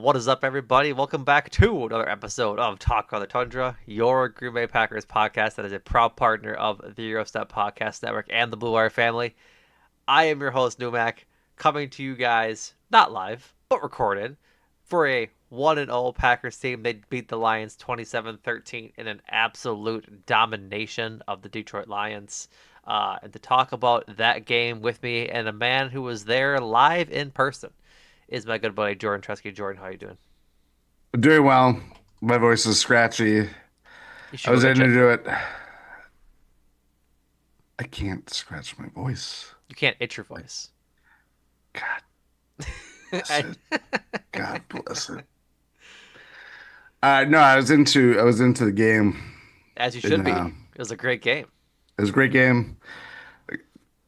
What is up, everybody? Welcome back to another episode of Talk on the Tundra, your Green Bay Packers podcast that is a proud partner of the Eurostep Podcast Network and the Blue Wire family. I am your host, Numac, coming to you guys, not live, but recorded, for a 1-0 Packers team. They beat the Lions 27-13 in an absolute domination of the Detroit Lions. And to talk about that game with me and a man who was there live in person is my good buddy Jordan Tresky. Jordan, how are you doing? Doing well. My voice is scratchy. You I should go was itch able to it. do it. I can't scratch my voice. You can't itch your voice. God bless it. God bless it. No, I was into the game, As you and should be. It was a great game. it was a great game.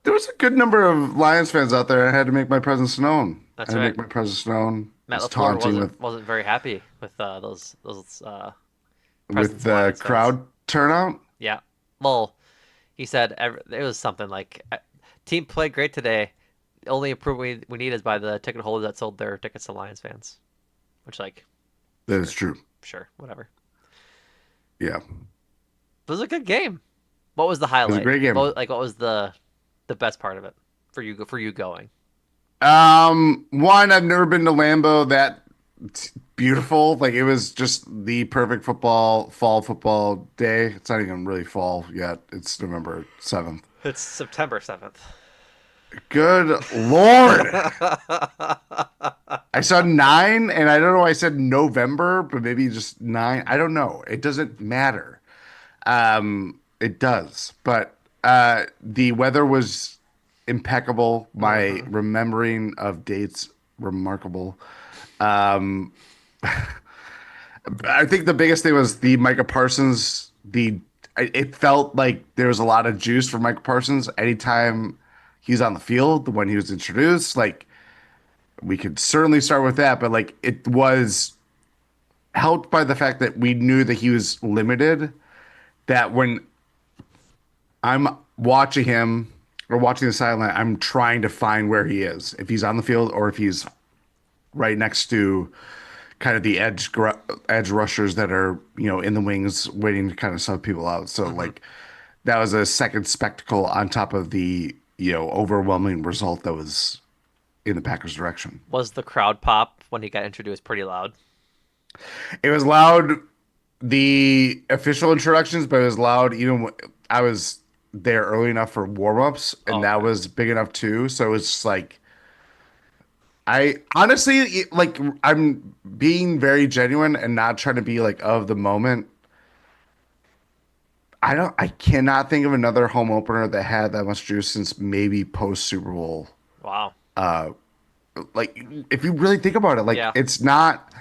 There was a good number of Lions fans out there. I had to make my presence known. I That's had to right. make my presence known. I Matt was LaFleur taunting wasn't with wasn't very happy with those with Presence the Lions fans. crowd turnout. Yeah. Well, he said it was something like team played great today. The only improvement we need is by the ticket holders that sold their tickets to Lions fans. Which, like, That is sure, true. sure, whatever. Yeah, It was a good game. What was the it was a highlight? great game. What was the best part of it for you going? One, I've never been to Lambeau. That's beautiful. Like it was just the perfect fall football day. It's not even really fall yet. It's November 7th. It's September 7th. Good Lord. I saw nine, and I don't know why I said November, but maybe just nine. I don't know. It doesn't matter. It does. But the weather was impeccable. My Mm-hmm. remembering of dates remarkable. Um, I think the biggest thing was the Micah Parsons. It felt like there was a lot of juice for Micah Parsons anytime he's on the field when he was introduced. Like we could certainly start with that, but like it was helped by the fact that we knew that he was limited. That when I'm watching him or watching the sideline, I'm trying to find where he is, if he's on the field or if he's right next to kind of the edge rushers that are in the wings waiting to kind of sub people out. So Mm-hmm. like that was a second spectacle on top of the overwhelming result that was in the Packers' direction. Was the crowd pop when he got introduced pretty loud? It was loud. The official introductions, but it was loud even when I was there early enough for warm-ups, Oh, and that okay. was big enough too. So it's just like I honestly like I'm being very genuine and not trying to be like of the moment. I cannot think of another home opener that had that much juice since maybe post Super Bowl. Wow. Uh, like if you really think about it, like Yeah. it's not.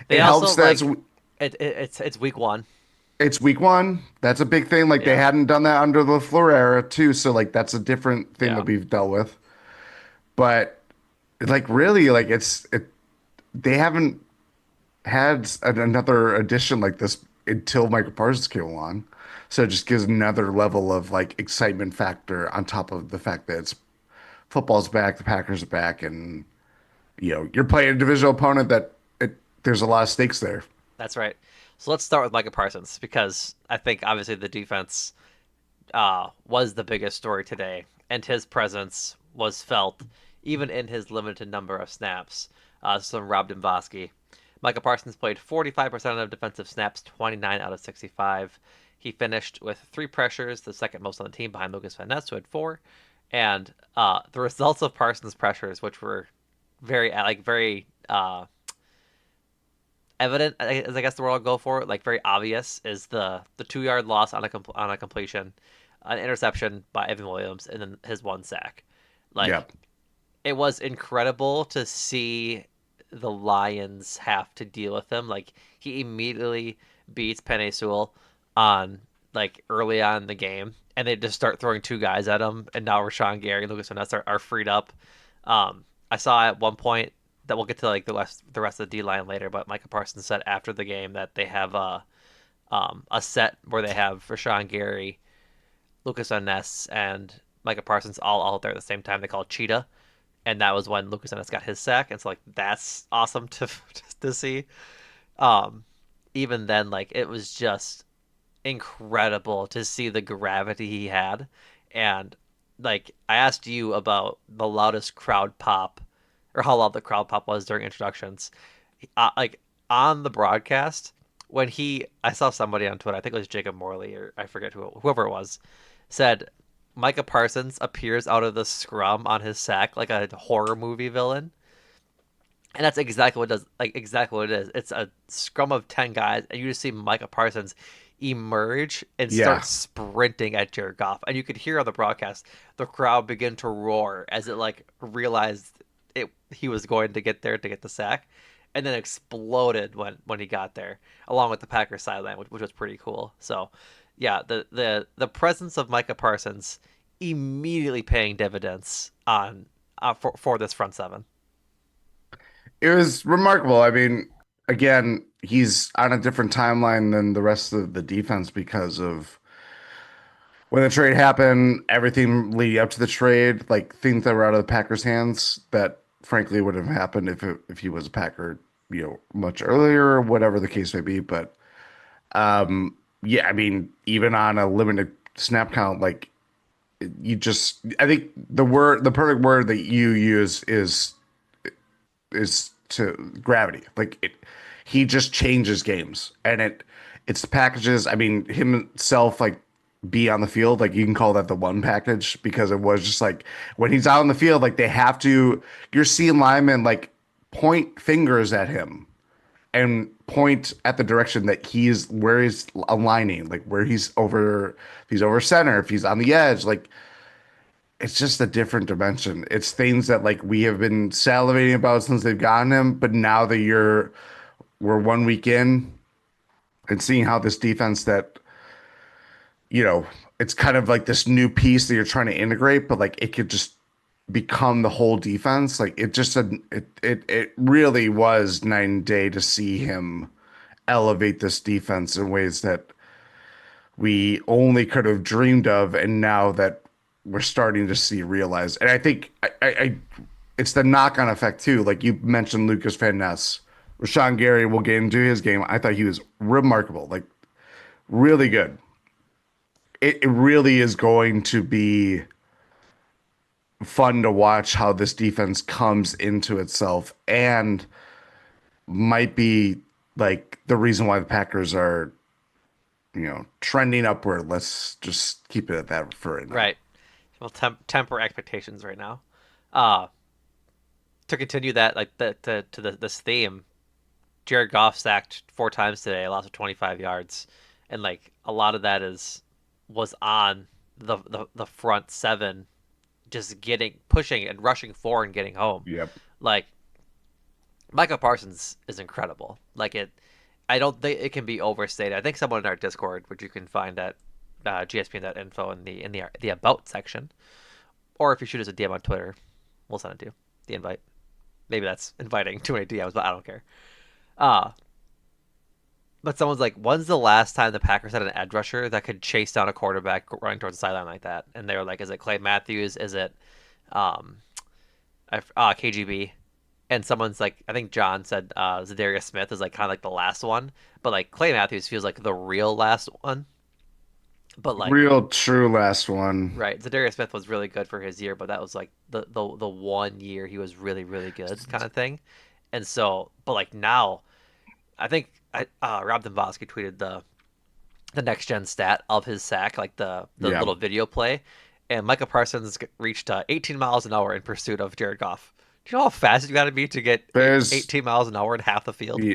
They It also helps that like it's week one. it's week one. That's a big thing. Like they Yeah. hadn't done that under the LaFleur era too, so like that's a different thing Yeah. that we've dealt with. But like really, like they haven't had another edition like this until Micah Parsons came along. So it just gives another level of like excitement factor on top of the fact that it's football's back, the Packers are back, and you're playing a divisional opponent there's a lot of stakes there. That's right. So let's start with Micah Parsons because I think obviously the defense was the biggest story today, and his presence was felt even in his limited number of snaps. Some Rob Dombrowski. Micah Parsons played 45% of defensive snaps, 29 out of 65. He finished with three pressures, the second most on the team behind Lucas Van Ness, who had four. And the results of Parsons' pressures, which were very evident, as I guess the word I'll go for, like very obvious, is the 2 yard loss on on a completion, an interception by Evan Williams, and then his one sack. Yeah. Like it was incredible to see the Lions have to deal with him. Like he immediately beats Penei Sewell on like early on in the game, and they just start throwing two guys at him, and now Rashawn Gary and Lucas Van Ness are freed up. I saw at one point that we'll get to like the rest of the D line later, but Micah Parsons said after the game that they have a set where they have Rashawn Gary, Lucas Van Ness, and Micah Parsons all out there at the same time. They call it Cheetah, and that was when Lucas Ennis got his sack, and so like that's awesome to to see. Um, Even then, like it was just incredible to see the gravity he had, and like I asked you about the loudest crowd pop, or how loud the crowd pop was during introductions. Like on the broadcast, when I saw somebody on Twitter, I think it was Jacob Morley or I forget whoever it was, said Micah Parsons appears out of the scrum on his sack like a horror movie villain. And that's exactly what it does. Like exactly what it is. It's a scrum of 10 guys, and you just see Micah Parsons emerge and start Yeah. sprinting at Jared Goff, and you could hear on the broadcast the crowd begin to roar as it like realized he was going to get there to get the sack, and then exploded when he got there, along with the Packers sideline, which was pretty cool. So, yeah, the presence of Micah Parsons immediately paying dividends on for this front seven. It was remarkable. I mean, again, he's on a different timeline than the rest of the defense because of when the trade happened, everything leading up to the trade, like things that were out of the Packers' hands that frankly would have happened if he was a Packer, much earlier, or whatever the case may be. But yeah, I mean, even on a limited snap count, like I think the perfect word that you use is to gravity. He just changes games, and it's the packages. I mean, himself like be on the field, like you can call that the one package because it was just like when he's out on the field, like they have to. You're seeing linemen like point fingers at him and point at the direction that he's where he's aligning, like where if he's over center, if he's on the edge, like it's just a different dimension. It's things that like we have been salivating about since they've gotten him, but now that we're 1 week in and seeing how this defense that, you know, it's kind of like this new piece that you're trying to integrate, but like it could just become the whole defense. Like it really was night and day to see him elevate this defense in ways that we only could have dreamed of, and now that we're starting to see realized. And I think it's the knock-on effect too. Like you mentioned, Lucas Van Ness, Rashawn Gary. Will get into his game. I thought he was remarkable, like really good. It really is going to be fun to watch how this defense comes into itself, and might be like the reason why the Packers are, trending upward. Let's just keep it at that for right now. Right. Well, temper expectations right now. Uh, to continue that, like this theme, Jared Goff sacked 4 times today, lost of 25 yards, and like a lot of that was on the front seven, just getting pushing and rushing forward and getting home. Yep. Like Micah Parsons is incredible. Like I don't think it can be overstated. I think someone in our Discord, which you can find at GSPN.info in the about section, or if you shoot us a DM on Twitter, we'll send it to you. The invite. Maybe that's inviting too many DMs, but I don't care. Uh but someone's like, when's the last time the Packers had an edge rusher that could chase down a quarterback running towards the sideline like that? And they were like, is it Clay Matthews? Is it um KGB? And someone's like, I think John said Zadarius Smith is like kind of like the last one, but like Clay Matthews feels like the real last one. But like, Real true last one. right, Zadarius Smith was really good for his year, but that was like the 1 year he was really really good kind of thing. And so, but like now, I think Rob Dombrowski tweeted the next gen stat of his sack, like the Yeah. little video play, and Micah Parsons reached 18 miles an hour in pursuit of Jared Goff. Do you know how fast you got to be to get There's 18 miles an hour in half the field?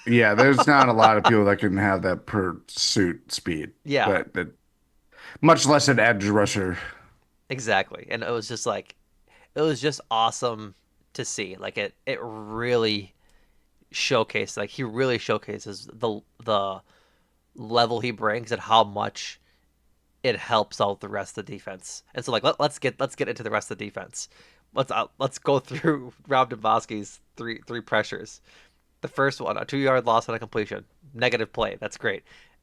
yeah, there's not a lot of people that can have that pursuit speed. Yeah, That much less an edge rusher. exactly. And it was just like it was just awesome to see. Like it really showcased, like he really showcases the level he brings and how much it helps out the rest of the defense. And so like let's get into the rest of the defense. Let's go through Rob Dombrowski's three pressures. The first one, a 2 yard loss on a completion, negative play. That's great.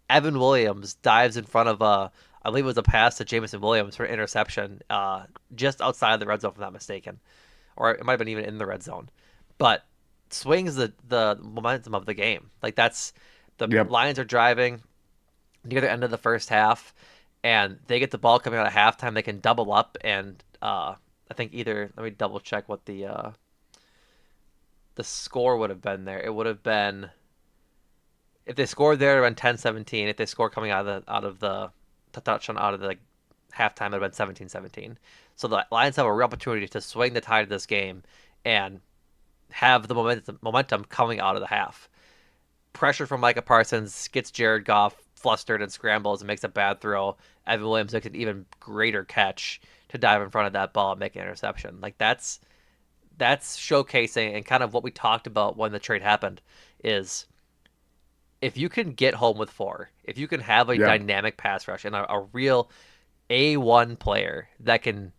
Evan Williams dives in front of I believe it was a pass to Jamison Williams for an interception, just outside of the red zone, if I'm not mistaken. or it might have been even in the red zone, but swings the momentum of the game. Like that's the Yep. Lions are driving near the end of the first half, and they get the ball coming out at halftime. They can double up, and I think either let me double check what the score would have been there. It would have been if they scored there, it would have been 10-17. If they score coming out of the touchdown out of the halftime, it would have been 17-17. So the Lions have a real opportunity to swing the tide of this game and have the momentum coming out of the half. Pressure from Micah Parsons gets Jared Goff flustered and scrambles and makes a bad throw. Evan Williams makes an even greater catch to dive in front of that ball and make an interception. Like that's showcasing and kind of what we talked about when the trade happened is if you can get home with four, if you can have a Yep. dynamic pass rush and a real A1 player that can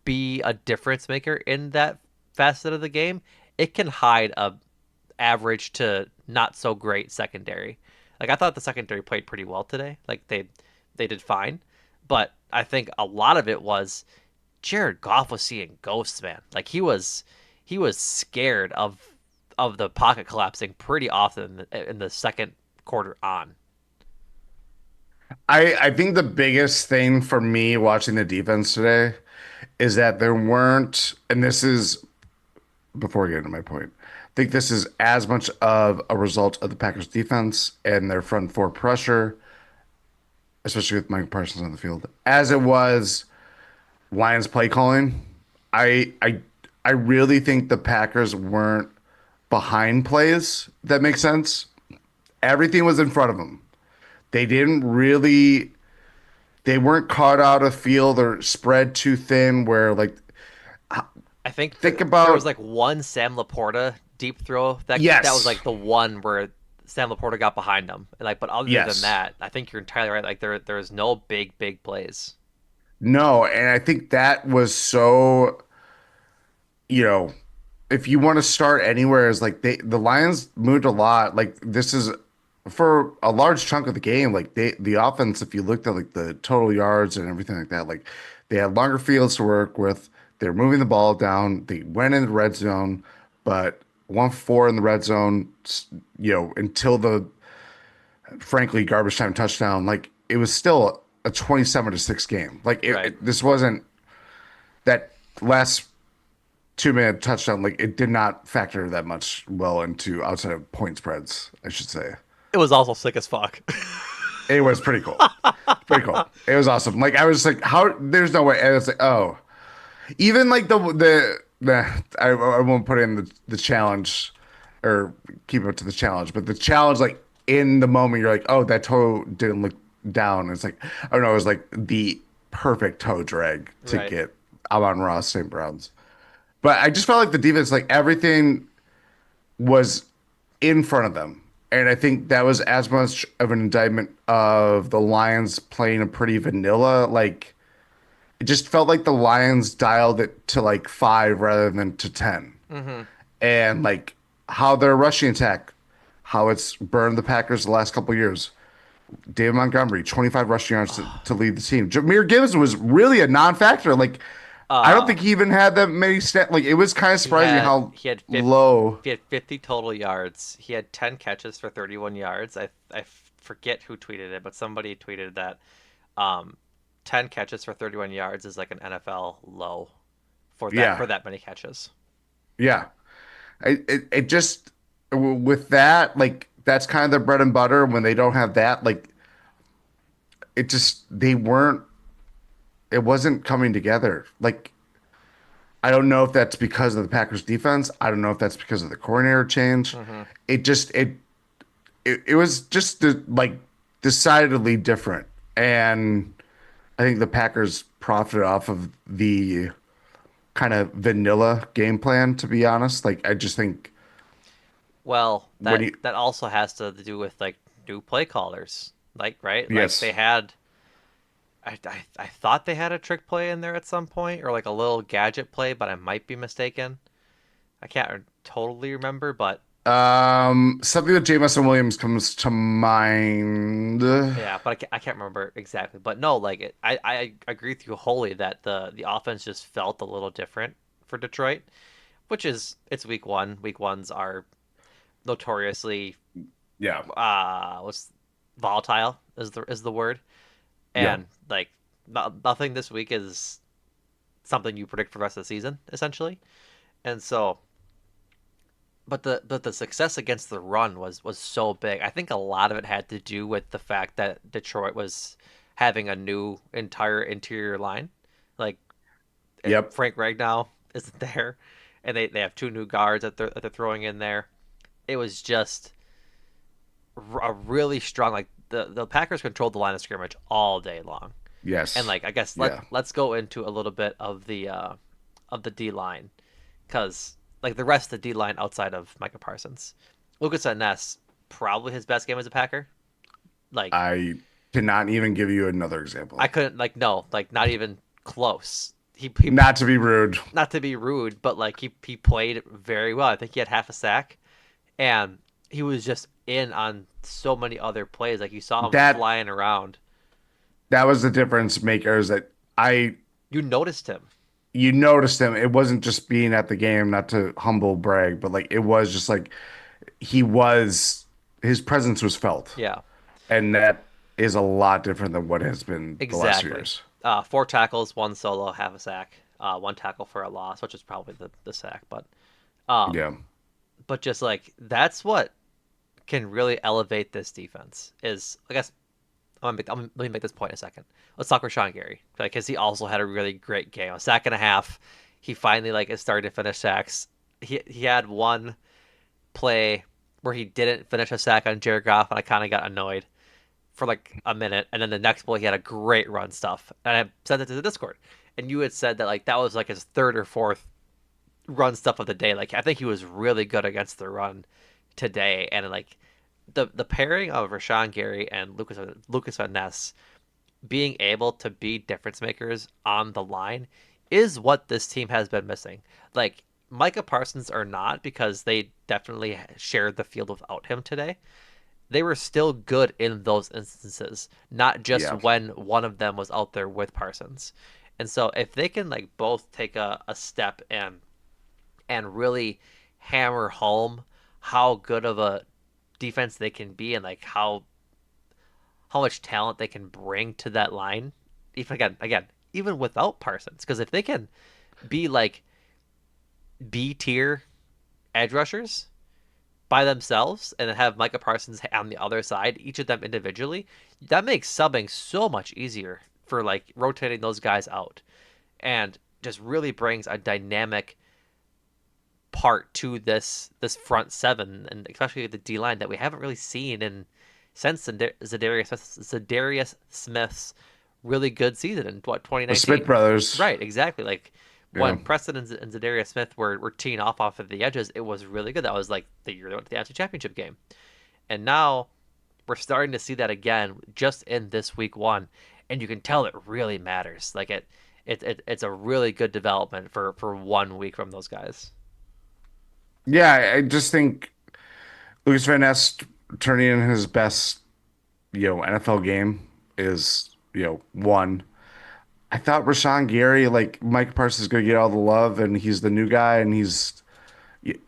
be a difference maker in that facet of the game, it can hide a average to not so great secondary. Like I thought the secondary played pretty well today. Like they did fine, but I think a lot of it was Jared Goff was seeing ghosts, man. Like he was scared of the pocket collapsing pretty often in the second quarter on. I think the biggest thing for me watching the defense today is that there weren't, and this is before I get into my point, I think this is as much of a result of the Packers defense and their front four pressure, especially with Mike Parsons on the field, as it was Lions play calling. I I I really think the Packers weren't behind plays. If that makes sense. Everything was in front of them. They didn't really. They weren't caught out of field or spread too thin. Where like I think think there was about like one Sam Laporta deep throw that was yes, like the one where Sam Laporta got behind him. And like, but other than yes, that, I think you're entirely right. Like there's no big plays. no, and I think that was so. You know, if you want to start anywhere, is like the Lions moved a lot. Like this is for a large chunk of the game. Like the offense, if you looked at like the total yards and everything like that, like they had longer fields to work with. They're moving the ball down. They went in the red zone, but 1 for 4 in the red zone. Until the frankly garbage time touchdown. Like it was still a 27-6 game. Like Right. this wasn't that last 2 minute touchdown, like it did not factor that much well into outside of point spreads, I should say. It was also sick as fuck. It was pretty cool. Pretty cool. It was awesome. Like I was like, how there's no way. And it's like, oh. Even like I won't put in the challenge or keep it to the challenge, but the challenge like in the moment you're like, oh, that toe didn't look down. It's like I don't know, it was like the perfect toe drag to Right. get Amon Ross St. Brown's. But I just felt like the defense, like everything was in front of them. And I think that was as much of an indictment of the Lions playing a pretty vanilla. Like it just felt like the Lions dialed it to like 5 rather than to 10. Mm-hmm. And like how their rushing attack, how it's burned the Packers the last couple of years. David Montgomery, 25 rushing yards to lead the team. Jamyr Gibbs was really a non-factor. Like I don't Uh, think he even had that many Like it was kind of he surprising had how he had 50, low. he had 50 total yards. He had 10 catches for 31 yards. I forget who tweeted it, but somebody tweeted that um 10 catches for 31 yards is like an NFL low Yeah, for that many catches. yeah. It just with that like that's kind of their bread and butter. When they don't have that, like it just they weren't. It wasn't coming together. Like I don't know if that's because of the Packers defense. I don't know if that's because of the coordinator change. Mm-hmm. It just it was just like decidedly different. And I think the Packers profited off of the kind of vanilla game plan, to be honest. Like I just think Well, when that you that also has to do with like new play callers. Like, right? Like yes. they had I thought they had a trick play in there at some point or like a little gadget play, but I might be mistaken. I can't totally remember, but Something with Jamison Williams comes to mind. yeah, but I can't remember exactly. But no, like I agree with you wholly that the offense just felt a little different for Detroit, which is it's week one. Week ones are notoriously Yeah. what's volatile is the word, Yeah. and like nothing this week is something you predict for the rest of the season essentially, and so. But the success against the run was so big. I think a lot of it had to do with the fact that Detroit was having a new entire interior line. Like Yep. Frank Ragnow isn't there, and they have two new guards that they're throwing in there. It was just a really strong like the Packers controlled the line of scrimmage all day long. And Yes. like I guess Yeah. let's go into a little bit of the D line because like the rest of the D line outside of Micah Parsons, Lucas Van Ness probably his best game as a Packer. Like I cannot even give you another I example. couldn't like no like not even close. He Not to be rude. not to be rude, but like he played very well. I think he had half a sack, and he was just in on so many other plays. Like you saw him That flying around. that was the difference maker is that I You noticed him. you noticed him. It wasn't just being at the game, not to humble brag, but like it was just like he was his presence was felt. Yeah, And that is a lot different than what has been the last few exactly. years. Four tackles, one solo, half a sack, one tackle for a loss, which is probably the sack. Um, Yeah. but just like that's what can really elevate this defense. Is I guess let me make this point in a second. Let's talk Rashawn Gary because he also had a really great game. A sack and a half. He finally like started to finish sacks. He had one play where he didn't finish a sack on Jared Goff, and I kind of got annoyed for like a minute, and then the next play he had a great run stuff, and I sent it to the Discord, and you had said that like that was like his third or fourth run stuff of the day. Like I think he was really good against the run today, and like the pairing of Rashawn Gary and Lucas Van Ness being able to be difference makers on the line is what this team has been missing. Like Micah Parsons are not because they definitely shared the field without him today. They were still good in those instances, not just Yeah. when one of them was out there with Parsons. And so if they can like both take a step and really hammer home how good of a defense they can be and like how much talent they can bring to that line, even again even without Parsons, because if they can be like B tier edge rushers by themselves and then have Micah Parsons on the other side, each of them individually, that makes subbing so much easier for like rotating those guys out and just really brings a dynamic part to this front seven and especially the D line that we haven't really seen in since Zadarius Smith's really good season in what The Smith 2019. brothers. Right, exactly. Like Yeah. when Preston and Zadarius Smith were teeing off of the edges, it was really good. That was like the year they went to the NFC Championship game. And now we're starting to see that again just in this week one. And you can tell it really matters. Like it's a really good development for 1 week from those guys. Yeah, I just think Lucas Van Ness turning in his best, NFL game is, one. I thought Rashawn Gary, like Mike Parsons is gonna get all the love and he's the new guy and he's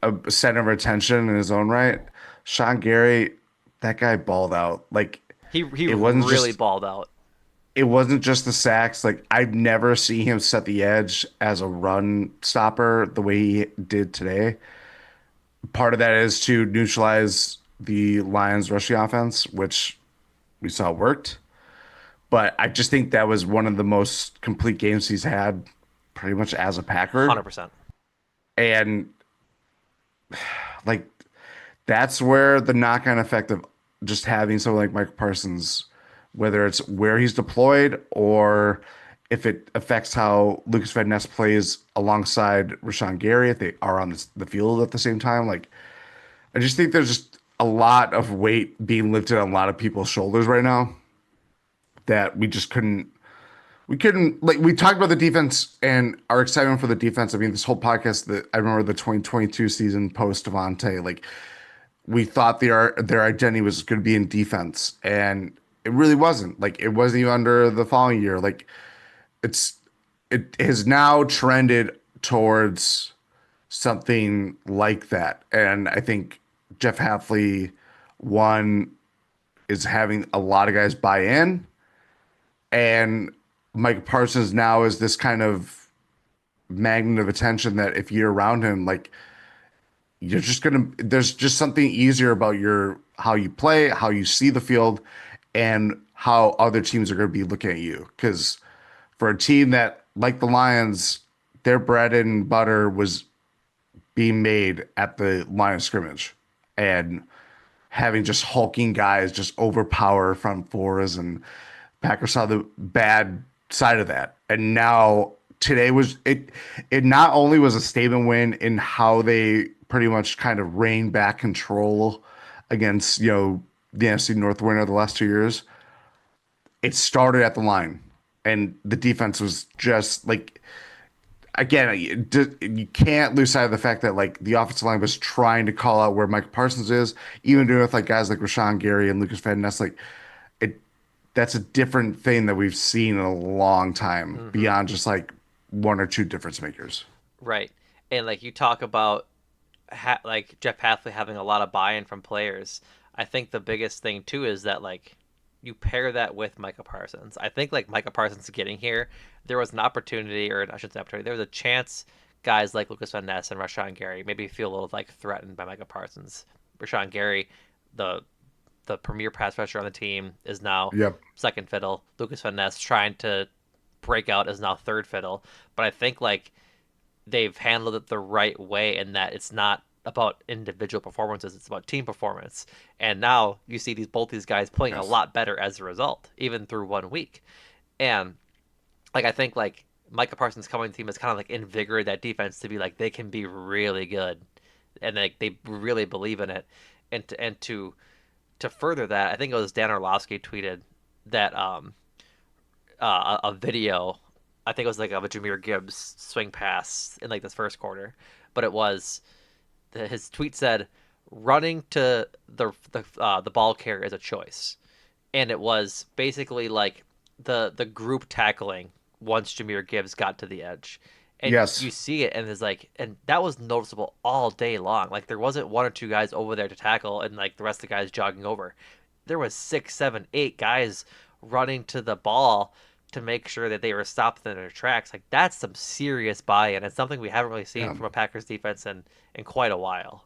a center of attention in his own right. Sean Gary, that guy balled out. Like He it wasn't really just balled out. it wasn't just the sacks. Like I'd never see him set the edge as a run stopper the way he did today. Part of that is to neutralize the Lions rushing offense, which we saw worked. But I just think that was one of the most complete games he's had pretty much as a Packer. 100%. And like that's where the knock-on effect of just having someone like Mike Parsons, whether it's where he's deployed or if it affects how Lucas Van Ness plays alongside Rashawn Gary, if they are on the field at the same time. Like, I just think there's just a lot of weight being lifted on a lot of people's shoulders right now that we couldn't like we talked about the defense and our excitement for the defense. I mean, this whole podcast that I remember the 2022 season post Devontae, like we thought their identity was going to be in defense, and it really wasn't. Like it wasn't even under the following year. Like it's it has now trended towards something like that. And I think Jeff Halfley, one, is having a lot of guys buy in, and Mike Parsons now is this kind of magnet of attention that if you're around him, like you're just gonna there's just something easier about your how you play, how you see the field, and how other teams are gonna be looking at you. Because for a team that like the Lions, their bread and butter was being made at the line of scrimmage. And having just hulking guys just overpower front fours, and Packers saw the bad side of that. And now today was it. It not only was a statement win in how they pretty much kind of reined back control against the NFC North winner of the last 2 years. It started at the line, and the defense was just like again, you can't lose sight of the fact that like the offensive line was trying to call out where Micah Parsons is, even doing it with like guys like Rashawn Gary and Lucas Van Ness. Like it, that's a different thing that we've seen in a long time Mm-hmm. beyond just like one or two difference makers. Right. And like you talk about like Jeff Halfley having a lot of buy-in from players. I think the biggest thing too is that like you pair that with Micah Parsons. I think like Micah Parsons getting here, there was an opportunity, or I shouldn't say opportunity, there was a chance guys like Lucas Van Ness and Rashawn Gary maybe feel a little like threatened by Micah Parsons. Rashawn Gary, the the premier pass rusher on the team, is now Yep. second fiddle. Lucas Van Ness trying to break out is now third fiddle. But I think like they've handled it the right way in that it's not about individual performances, it's about team performance. And now you see both these guys playing a Yes. lot better as a result, even through 1 week. And like I think like Micah Parsons coming to the team has kind of like invigorated that defense to be like they can be really good, and they really believe in it. And to further that, I think it was Dan Orlovsky tweeted that a video. I think it was like of a Jamyr Gibbs swing pass in like this first quarter, but it was his tweet said running to the ball carrier is a choice, and it was basically like the group tackling once Jamyr Gibbs got to the edge. And Yes. you see it, and it's like, and that was noticeable all day long. Like there wasn't one or two guys over there to tackle, and like the rest of the guys jogging over. There was six, seven, eight guys running to the ball to make sure that they were stopped in their tracks. Like that's some serious buy-in. It's something we haven't really seen Yeah. from a Packers defense in quite a while.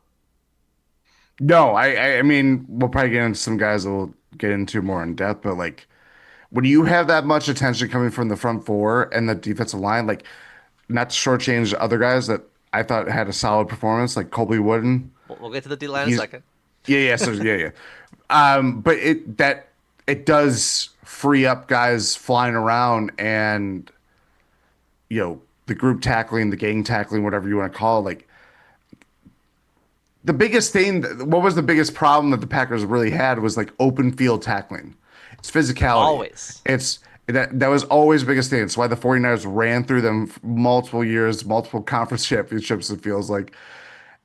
No, I mean, we'll probably get into some guys that we'll get into more in depth, but like when you have that much attention coming from the front four and the defensive line, like not to shortchange other guys that I thought had a solid performance, like Colby Wooden. We'll get to the D line in a He's second. yeah. But it does free up guys flying around, and the group tackling, the gang tackling, whatever you want to call it. Like the biggest thing, what was the biggest problem that the Packers really had was like open field tackling. It's physicality. Always. It's that was always the biggest thing. It's why the 49ers ran through them for multiple years, multiple conference championships, it feels like.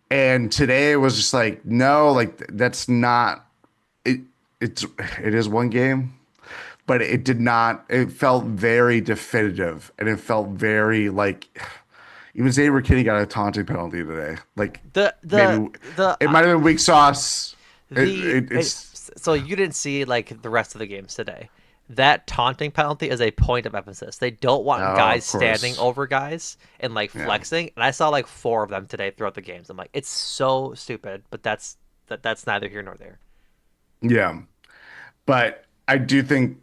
And today it was just like, no, like that's not it. It's it is one game, but it did not. It felt very definitive, and it felt very like even Xavier Kinney got a taunting penalty today. Like The maybe the the it might have been weak sauce. It's so you didn't see like the rest of the games today. That taunting penalty is a point of emphasis. They don't want oh, guys of standing course, over guys and like yeah, flexing. And I saw like four of them today throughout the games. I'm like, it's so stupid, but that's neither here nor there. yeah. But I do think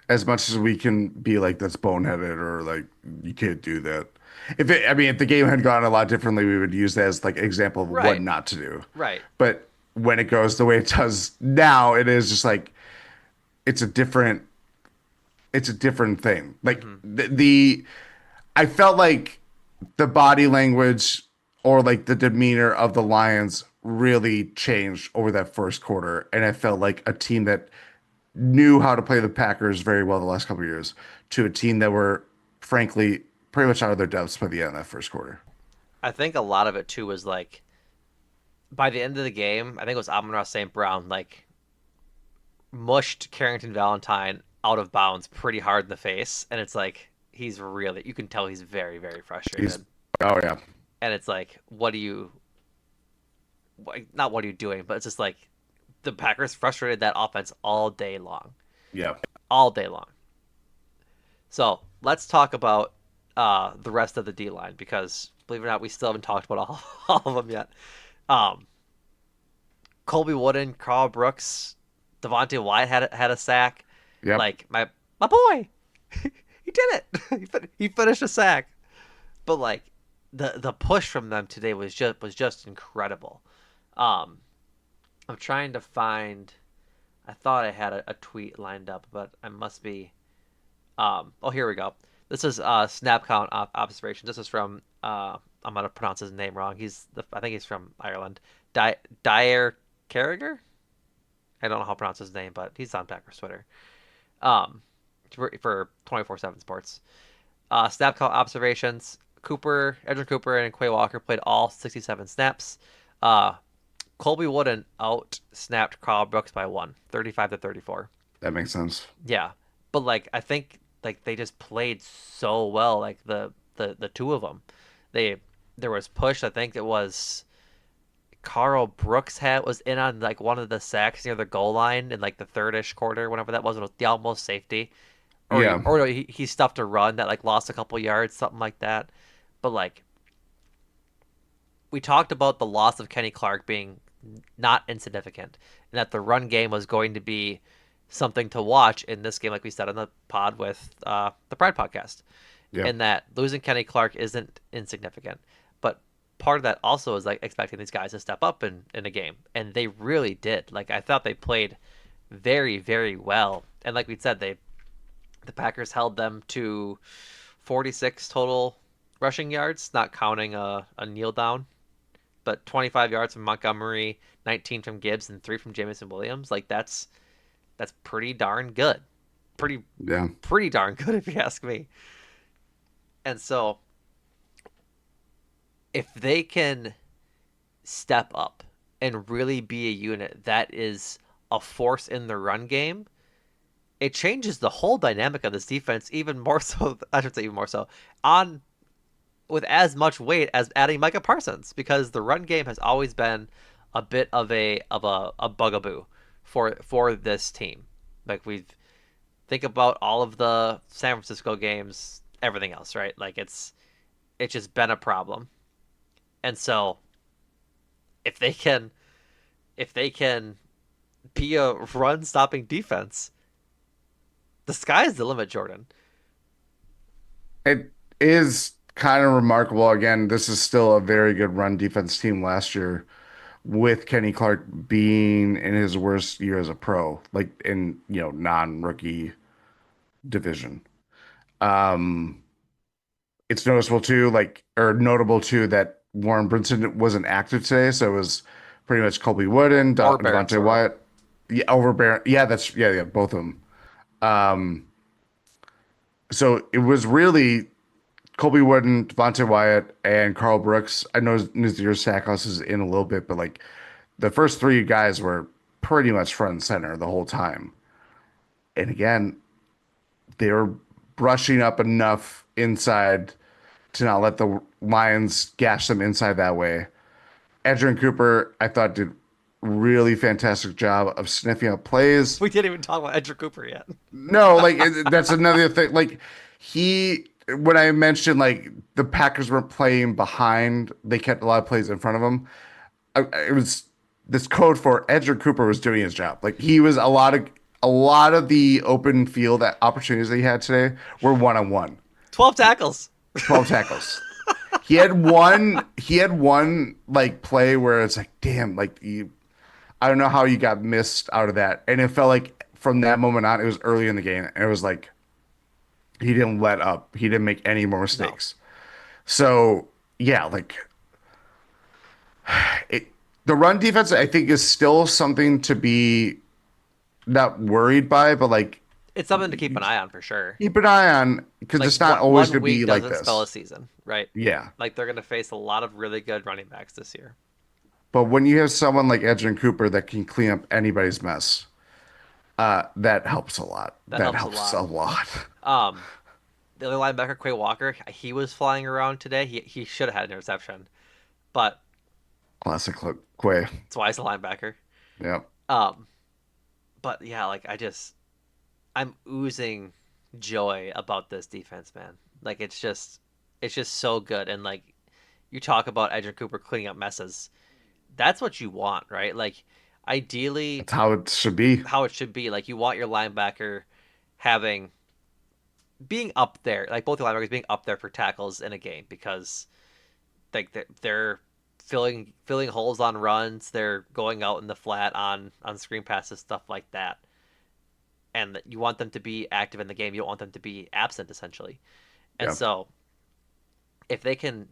as much as we can be like that's boneheaded or like you can't do that. I mean, if the game had gone a lot differently, we would use that as like example of what Right, not to do. right. But when it goes the way it does now, it is just like it's a different it's a different thing. Like Hmm. the I felt like the body language or like the demeanor of the Lions really changed over that first quarter, and I felt like a team that knew how to play the Packers very well the last couple of years to a team that were frankly pretty much out of their depths by the end of that first quarter. I think a lot of it too was like by the end of the game, I think it was Amon-Ra St. Brown like mushed Carrington Valentine out of bounds pretty hard in the face, and it's like he's really, you can tell he's very, very He's frustrated. oh yeah. And it's like, what do you, not what are you doing, but it's just like the Packers frustrated that offense all day long, Yeah. all day long. So let's talk about the rest of the D line because believe it or not, we still haven't talked about all of them yet. Um, Colby Wooden, Carl Brooks, Devontae Wyatt had a sack. Yep. Like my boy, he did it. He finished a sack. But like the push from them today was just incredible. Um, I'm trying to find. I thought I had a tweet lined up, but I must be. Oh, here we go. This is snap count observation. This is from. I'm gonna pronounce his name wrong. I think he's from Ireland. Dyer Carragher. I don't know how to pronounce his name, but he's on Packers Twitter. Um, for 24/7 Sports. Snap count observations. Edwin Cooper, and Quay Walker played all 67 snaps. Uh, Colby Wooden out snapped Carl Brooks by 35 to 34. That makes sense. Yeah, but like I think like they just played so well. Like the two of them, they there was push. I think it was Carl Brooks was in on like one of the sacks near the goal line in like the third-ish quarter, whenever that was the almost safety, Yeah. or no, he stuffed a run that like lost a couple yards, something like that. But like we talked about the loss of Kenny Clark being not insignificant, and that the run game was going to be something to watch in this game, like we said on the pod with the Pride podcast, Yeah. and that losing Kenny Clark isn't insignificant. But part of that also is like expecting these guys to step up in a game, and they really did. Like I thought they played very, very well, and like we said, the Packers held them to 46 total rushing yards, not counting a kneel down, but 25 yards from Montgomery, 19 from Gibbs, and 3 from Jamison Williams. Like that's pretty darn good. Pretty Yeah. pretty darn good if you ask me. And so if they can step up and really be a unit that is a force in the run game, it changes the whole dynamic of this defense even more so. I should say even more so on with as much weight as adding Micah Parsons because the run game has always been a bit of a bugaboo for this team. Like we think about all of the San Francisco games, everything else, right? Like it's just been a problem. And so if they can if they can be a run stopping defense, the sky's the limit, Jordan. It is kind of remarkable. Again, this is still a very good run defense team last year with Kenny Clark being in his worst year as a pro, like in, non-rookie division. Um, it's noticeable too, or notable too, that Warren Brinson wasn't active today, so it was pretty much Colby Wooden, Or Barrett Devontae Sorrell. Wyatt, yeah, over Barron. Yeah, yeah, both of them. Um, so it was really Colby Wooden, Devontae Wyatt, and Carl Brooks. I know Nazir Sackhouse is in a little bit, but like the first three guys were pretty much front and center the whole time. And again, they were brushing up enough inside to not let the Lions gash them inside that way. Edgerrin Cooper, I thought, did really fantastic job of sniffing out plays. We didn't even talk about Edger Cooper yet. No, that's another thing. Like when I mentioned like the Packers weren't playing behind, they kept a lot of plays in front of them. It was this code for Edger Cooper was doing his job. Like he was a lot of the open field opportunities that he had today were one on one. 12 tackles. 12 tackles. He had one like play where it's like, damn, like I don't know how you got missed out of that. And it felt like from that moment on, it was early in the game. And it was like he didn't let up. He didn't make any more No. mistakes. So yeah, like it, the run defense, I think, is still something to be not worried by, but like It's something to keep you an eye on for sure. keep an eye on because Like it's not always one going to be week like doesn't spell a this. season, right? Yeah. Like they're going to face a lot of really good running backs this year. But when you have someone like Edgerrin Cooper that can clean up anybody's mess, that helps a lot. That That helps a helps lot. a lot. Um the other linebacker, Quay Walker, he was flying around today. He should have had an interception, but Classic Quay. that's why he's a linebacker. Yeah. Um, but yeah, like I'm oozing joy about this defense, man. Like it's just so good. And like you talk about Edgerrin Cooper cleaning up messes. That's what you want, right? Like ideally That's how it should be. how it should be. Like you want your linebacker having being up there, like both the linebackers being up there for tackles in a game because like they're filling holes on runs, they're going out in the flat on screen passes, stuff like that. And you want them to be active in the game. You don't want them to be absent essentially. And Yeah. so if they can,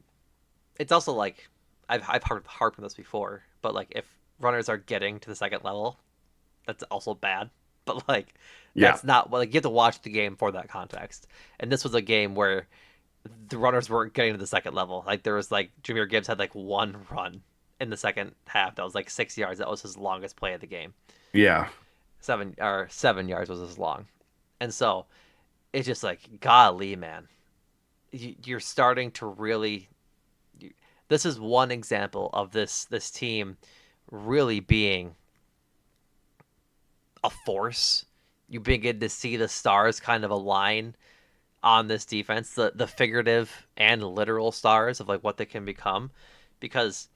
it's also like I've harped on this before, but like if runners are getting to the second level, that's also bad. But like Yeah. that's not like you have to watch the game for that context. And this was a game where the runners weren't getting to the second level. Like there was like Jamyr Gibbs had like one run in the second half that was like 6 yards. That was his longest play of the game. Yeah. 7 yards was his long, and so it's just like golly, man, you're starting to really. This is one example of this team really being a force. You begin to see the stars kind of align on this defense, the figurative and literal stars of like what they can become. Because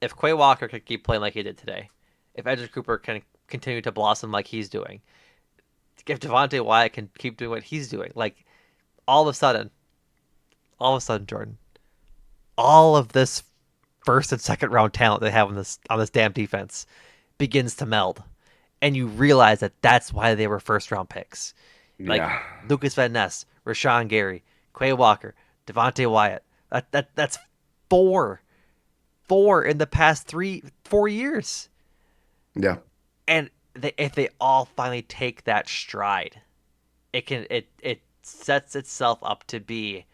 if Quay Walker can keep playing like he did today, if Edgerrin Cooper can continue to blossom like he's doing, if Devontae Wyatt can keep doing what he's doing, like all of a sudden, Jordan, all of this first and second round talent they have on this damn defense begins to meld, and you realize that that's why they were first round picks. Like Yeah. Lucas Van Ness, Rashawn Gary, Quay Walker, Devontae Wyatt. That's four, four in the past 4 years, Yeah. and if they all finally take that stride, it sets itself up to be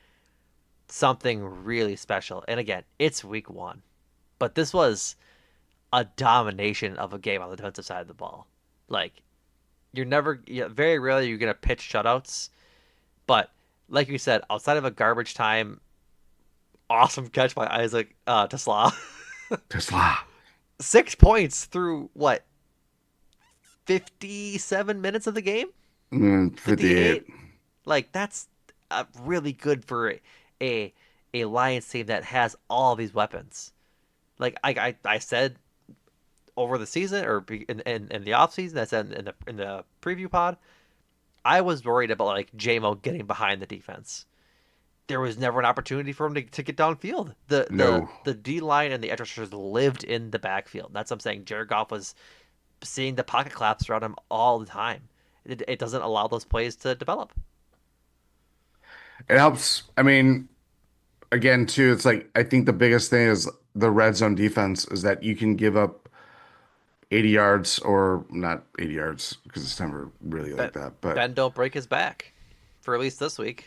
something really special. And again, it's week one, but this was a domination of a game on the defensive side of the ball. Like very rarely you're gonna pitch shutouts, but like you said, outside of a garbage time, awesome catch by Isaac Tesla, Tesla. 6 points through what 57 minutes of the game, 58. 58. Like that's really good for a a Lions team that has all these weapons. Like I said over the season or in the off season, I said in the preview pod, I was worried about like JMO getting behind the defense. There was never an opportunity for him to get downfield. No. The D line and the edge rushers lived in the backfield. That's what I'm saying. Jared Goff was seeing the pocket collapse around him all the time. It doesn't allow those plays to develop. It helps. I mean, again, too, it's like I think the biggest thing is the red zone defense is that you can give up 80 yards or not 80 yards because it's never really Ben, like that, but ben don't break his back for at least this week.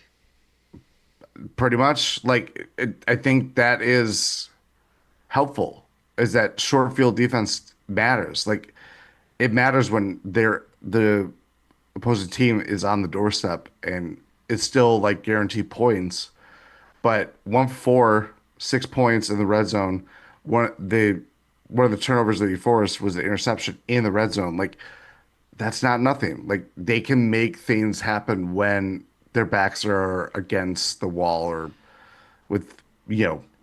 pretty much I think that is helpful is that short field defense matters. Like it matters when the opposing team is on the doorstep and it's still like guaranteed points. But 1 for 4, 6 points in the red zone. One of the turnovers that he forced was the interception in the red zone. Like that's not nothing. Like they can make things happen when their backs are against the wall or with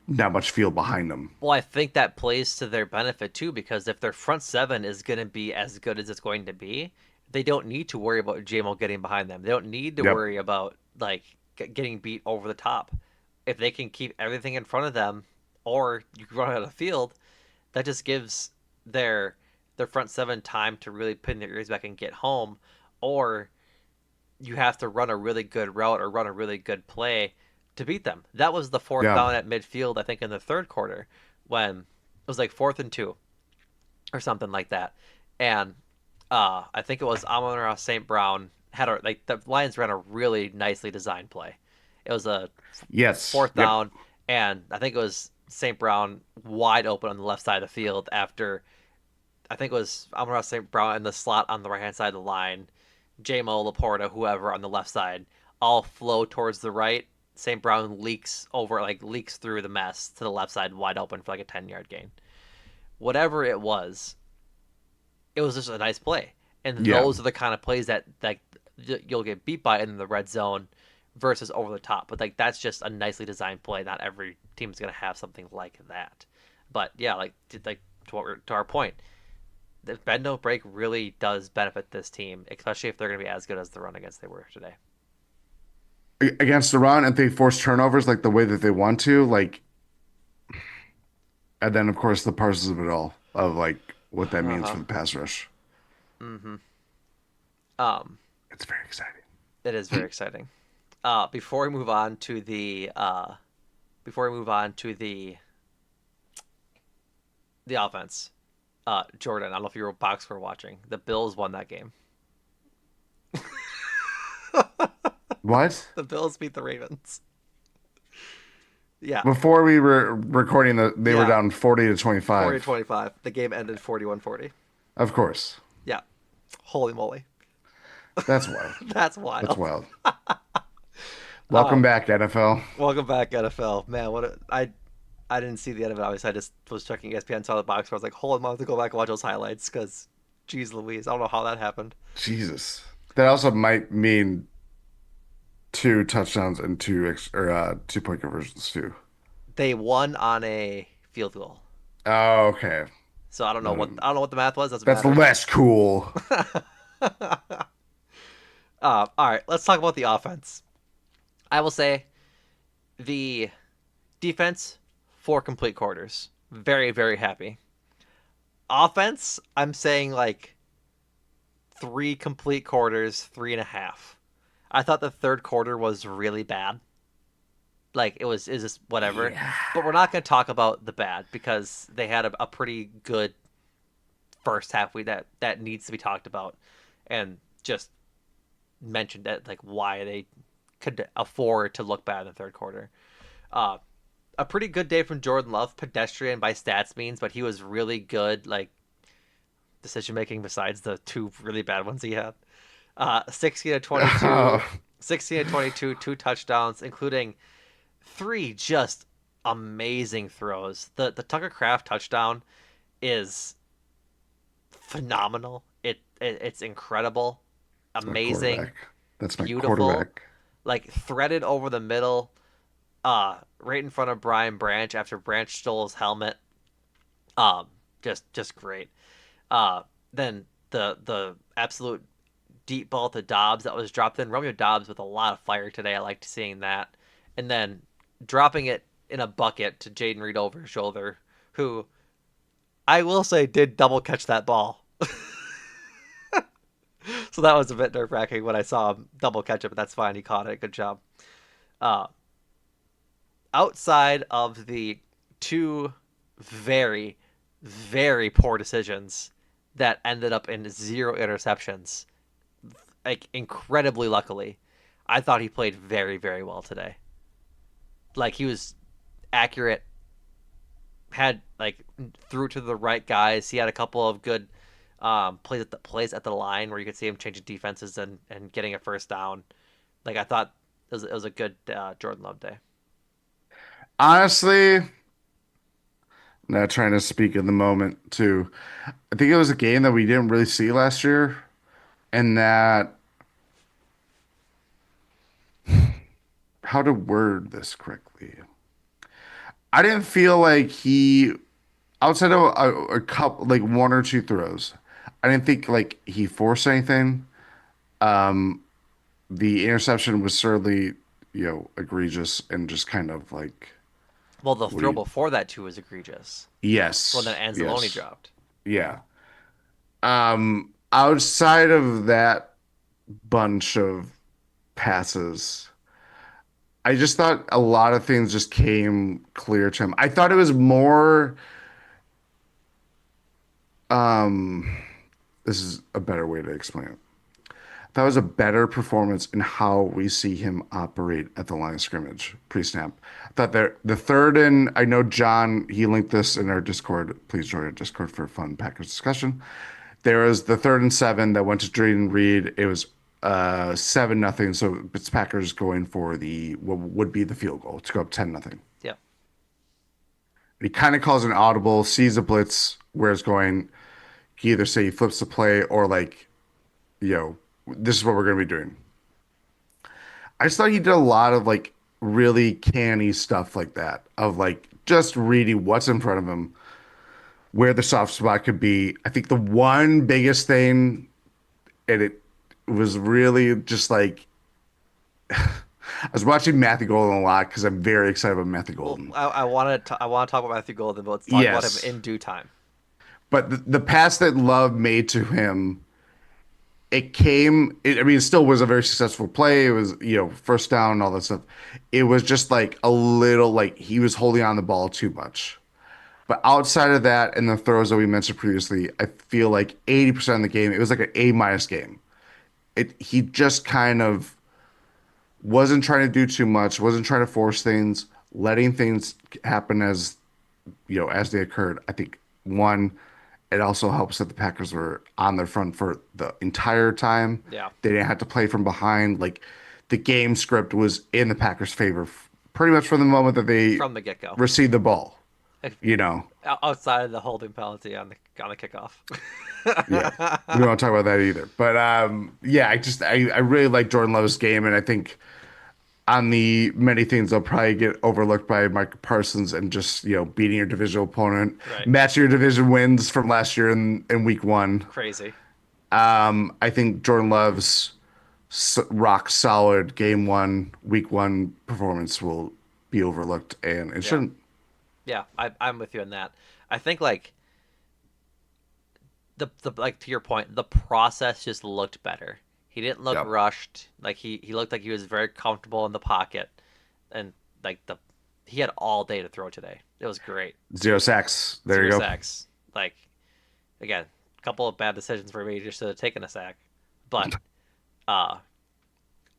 not much field behind them. Well, I think that plays to their benefit too, because if their front seven is going to be as good as it's going to be, they don't need to worry about JMO getting behind them. They don't need to Yep. worry about like getting beat over the top. If they can keep everything in front of them, or you can run out of the field, that just gives their their front seven time to really pin their ears back and get home, or you have to run a really good route or run a really good play to beat them. That was the fourth Yeah. down at midfield, I think, in the third quarter when it was like 4th and 2 or something like that. And I think it was Amon St. Brown had a like the Lions ran a really nicely designed play. It was a Yes. fourth Yep. down, and I think it was St. Brown wide open on the left side of the field after I think it was Amon St. Brown in the slot on the right hand side of the line, JMO, Laporta, whoever on the left side, all flow towards the right. St. Brown leaks through the mess to the left side wide open for like a 10-yard gain. Whatever it was just a nice play. And Yeah. those are the kind of plays that you'll get beat by in the red zone versus over the top. But like that's just a nicely designed play. Not every team's gonna have something like that. But yeah, like to our point, the bend don't break really does benefit this team, especially if they're gonna be as good as the run against they were today. Against the run, if they force turnovers like the way that they want to, like, and then of course the parses of it all of like what that Uh means huh. for the pass rush. Mm-hmm. Um, It's very exciting. it is very exciting. Before we move on to the offense, Jordan, I don't know if you were box score watching. The Bills won that game. What? The Bills beat the Ravens. Yeah, Before we were recording they were yeah, down 40 to 40 to 25. 25. The game ended 41-40. Of course. Yeah, holy moly, That's wild. that's That's wild. wild. Welcome Um, back, NFL. welcome back NFL, man. I didn't see the end of it. Obviously, I just was checking ESPN, saw the box score. I was like, hold on, I have to go back and watch those highlights because, geez, Louise, I don't know how that happened. Jesus. That also might mean two touchdowns and two-point conversions too. They won on a field goal, Oh, okay. so I don't know what Um, the math was. Doesn't that's matter. less cool. All right, let's talk about the offense. I will say the defense, 4 complete quarters. Very, very happy. Offense, I'm saying like 3 complete quarters, 3.5. I thought the third quarter was really bad. Like is just whatever. Yeah. But we're not going to talk about the bad because they had a pretty good first half that needs to be talked about, and just mentioned that like why they could afford to look bad in the third quarter. Uh, a pretty good day from Jordan Love, pedestrian by stats means, but he was really good, like decision making besides the two really bad ones he had. 16 to 22, Oh, 16 to 22, 2 touchdowns, including three just amazing throws. The Tucker Craft touchdown is phenomenal. It's incredible, that's my amazing, quarterback. That's my beautiful, quarterback. like threaded over the middle, right in front of Brian Branch after Branch stole his helmet. Um, just great. Uh, then the absolute deep ball to Dobbs that was dropped in. Romeo Dobbs with a lot of fire today. I liked seeing that. And then dropping it in a bucket to Jaden Reed over his shoulder, who I will say did double catch that ball. So that was a bit nerve wracking when I saw him double catch it, but that's fine. He caught it. Good job. Uh, outside of the two very, very poor decisions that ended up in 0 interceptions, like incredibly luckily, I thought he played very, very well today. Like he was accurate, had like threw to the right guys. He had a couple of good plays at the line where you could see him changing defenses and getting a first down. Like I thought it was a good Jordan Love day. Honestly, not trying to speak in the moment too. I think it was a game that we didn't really see last year, and that how to word this correctly. I didn't feel like he outside of a couple like one or two throws. I didn't think like he forced anything. Um, the interception was certainly, egregious and just kind of like Well, the what do throw you before that too was egregious. Well, then yes, Anzalone yes. dropped. Yeah. Outside of that bunch of passes, I just thought a lot of things just came clear to him. I thought it was more um this is a better way to explain it. That was a better performance in how we see him operate at the line of scrimmage pre-snap. I thought the third and I know John, he linked this in our Discord. Please join our Discord for a fun Packers discussion. There was the 3rd and 7 that went to Drayden Reed. It was 7-0. So it's Packers going for the what would be the field goal to go up 10-0. Yeah. He kind of calls an audible, sees a blitz where it's going. He either say he flips the play or like, this is what we're going to be doing. I just thought he did a lot of like really canny stuff like that, of like just reading what's in front of him, where the soft spot could be. I think the one biggest thing, and it was really just like, I was watching Matthew Golden a lot because I'm very excited about Matthew Well, Golden. I want to talk about Matthew Golden, but let's talk about him Yes. in due time. But the pass that Love made to him, I mean, it still was a very successful play. It was, first down and all that stuff. It was just like a little like he was holding on the ball too much. But outside of that and the throws that we mentioned previously, I feel like 80% of the game, it was like an A- game. He just kind of wasn't trying to do too much, wasn't trying to force things, letting things happen as they occurred. I think one, it also helps that the Packers were on their front for the entire time. Yeah. They didn't have to play from behind. Like the game script was in the Packers' favor pretty much from the moment that they From the get go. received the ball. You know, Outside of the holding penalty on the kickoff. yeah, we don't want to talk about that either. But yeah, I really like Jordan Love's game, and I think on the many things they'll probably get overlooked by Micah Parsons and just beating your divisional opponent, Right. matching your division wins from last year in week one. Crazy. I think Jordan Love's rock solid game one, week one performance will be overlooked, and it Yeah. shouldn't. Yeah. I'm with you on that. I think like the like to your point, the process just looked better. He didn't look Yep. rushed. Like he looked like he was very comfortable in the pocket, and like the he had all day to throw today. It was great. 0 sacks. There Zero you go. sacks. Like again, a couple of bad decisions for me. Just should have taken a sack, but uh,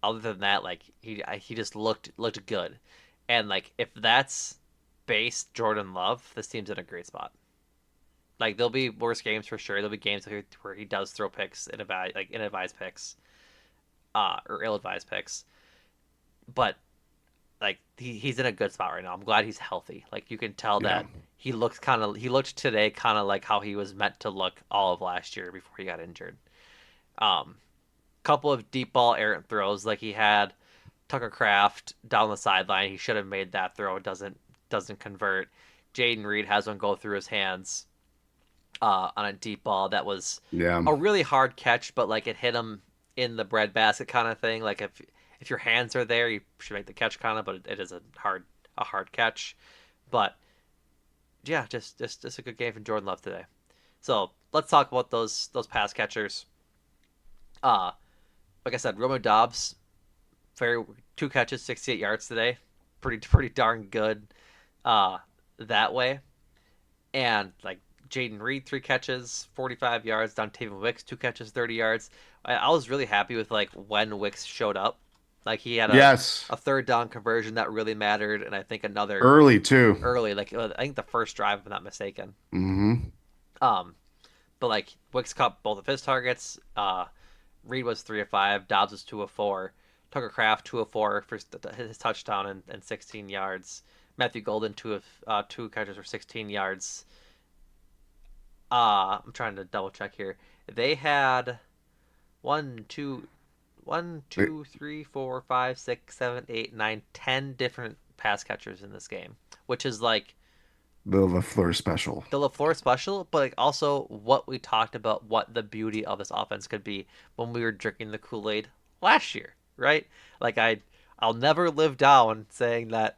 other than that, like he just looked good, and like if that's base Jordan Love, this team's in a great spot. Like there'll be worse games for sure. There'll be games where he does throw picks in inadvised picks, or ill-advised picks. But like he's in a good spot right now. I'm glad he's healthy. Like you can tell Yeah. that he looked today kind of like how he was meant to look all of last year before he got injured. Um, couple of deep ball errant throws like he had Tucker Kraft down the sideline. He should have made that throw. It doesn't convert. Jaden Reed has one go through his hands on a deep ball that was Yeah. a really hard catch, but like it hit him in the breadbasket kind of thing. Like if your hands are there, you should make the catch kind of, but it is a hard catch. But yeah, just a good game from Jordan Love today. So let's talk about those pass catchers. Uh, like I said, Romeo Dobbs, very 2 catches, 68 yards today, pretty darn good. Uh, that way. And like Jaden Reed, 3 catches, 45 yards. Dontavian Wicks, 2 catches, 30 yards. I was really happy with like when Wicks showed up. Like he had Yes. a third down conversion that really mattered, and I think another Early too. early, like I think the first drive, if I'm not mistaken. Hmm. Um, but like Wicks caught both of his targets. Reed was 3 of 5. Dobbs was 2 of 4. Tucker Kraft 2 of 4 for his touchdown and 16 yards. Matthew Golden 2 catches for 16 yards. I'm trying to double check here. They had one, two, 10 different pass catchers in this game, which is like The LaFleur special. the LaFleur special, but like also what we talked about, what the beauty of this offense could be when we were drinking the Kool Aid last year, right? Like I'll never live down saying that